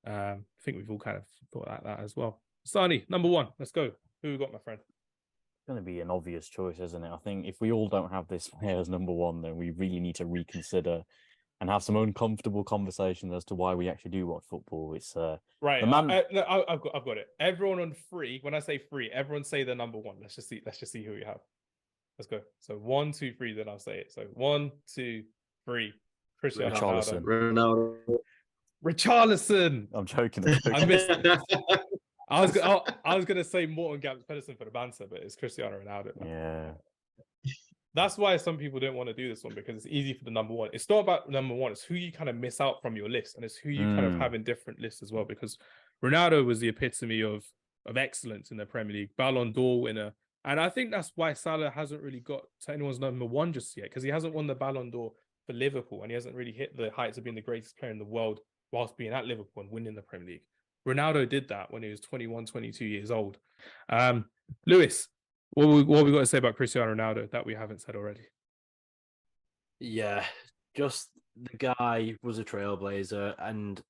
I think we've all kind of thought like that as well. Sani, number one. Let's go. Who we got, my friend? It's going to be an obvious choice, isn't it? I think if we all don't have this player as number one, then we really need to reconsider and have some uncomfortable conversations as to why we actually do watch football. It's right. The man... I've got it. Everyone on three. When I say three, everyone say the number one. Let's just see who we have. Let's go. So 1, 2, 3. Then I'll say it. So 1, 2, 3. Cristiano Ronaldo. Richarlison. I'm joking. I missed it. I was gonna say Morton Gabs Pedersen for the banter, but it's Cristiano Ronaldo. Yeah. That's why some people don't want to do this one, because it's easy for the number one. It's not about number one. It's who you kind of miss out from your list, and it's who you kind of have in different lists as well. Because Ronaldo was the epitome of excellence in the Premier League, Ballon d'Or winner, and I think that's why Salah hasn't really got to anyone's number one just yet, because he hasn't won the Ballon d'Or for Liverpool, and he hasn't really hit the heights of being the greatest player in the world whilst being at Liverpool and winning the Premier League. Ronaldo did that when he was 21, 22 years old. Lewis, what we got to say about Cristiano Ronaldo that we haven't said already? Yeah, just the guy was a trailblazer, and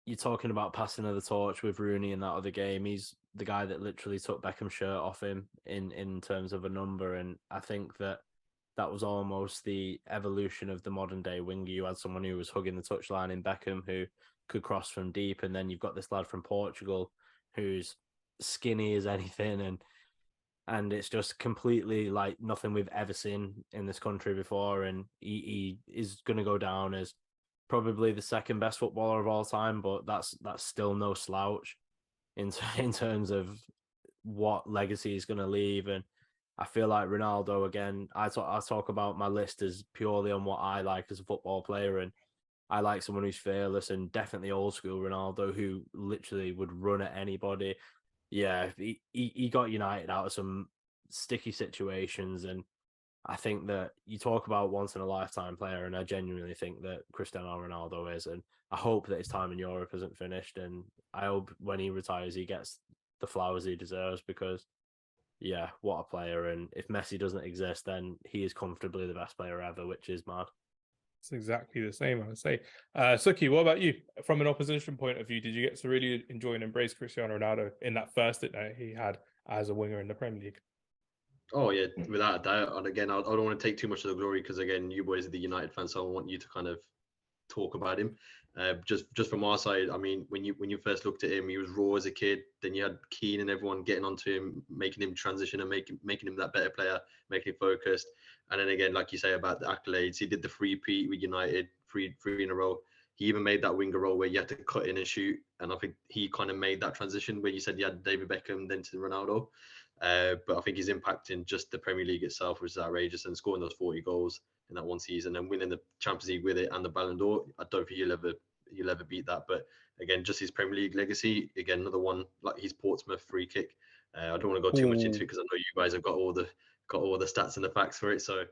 you're talking about passing of the torch with Rooney in that other game. He's the guy that literally took Beckham's shirt off him in terms of a number, and I think that was almost the evolution of the modern day winger. You had someone who was hugging the touchline in Beckham, who could cross from deep, and then you've got this lad from Portugal who's skinny as anything, and it's just completely like nothing we've ever seen in this country before, and he is going to go down as probably the second best footballer of all time, but that's still no slouch in terms of what legacy he's going to leave. And I feel like Ronaldo, again, I talk about my list as purely on what I like as a football player, and I like someone who's fearless and definitely old school Ronaldo, who literally would run at anybody. Yeah, he got United out of some sticky situations, and I think that you talk about once in a lifetime player, and I genuinely think that Cristiano Ronaldo is, and I hope that his time in Europe isn't finished, and I hope when he retires he gets the flowers he deserves, because yeah, what a player. And if Messi doesn't exist, then he is comfortably the best player ever, which is mad. It's exactly the same, I would say. Sukhi, what about you? From an opposition point of view, did you get to really enjoy and embrace Cristiano Ronaldo in that first stint that he had as a winger in the Premier League? Oh, yeah, without a doubt. And again, I don't want to take too much of the glory, because, again, you boys are the United fans, so I want you to kind of talk about him. Just from our side, I mean, when you first looked at him, he was raw as a kid. Then you had Keane and everyone getting onto him, making him transition and making him that better player, making him focused. And then again, like you say about the accolades, he did the three-peat with United, three in a row. He even made that winger role where you had to cut in and shoot. And I think he kind of made that transition where you said you had David Beckham, then to Ronaldo. But I think his impact in just the Premier League itself was outrageous, and scoring those 40 goals in that one season and winning the Champions League with it and the Ballon d'Or, I don't think he'll ever beat that. But again, just his Premier League legacy, again, another one like his Portsmouth free kick. I don't want to go too much into it, because I know you guys have got all the stats and the facts for it. So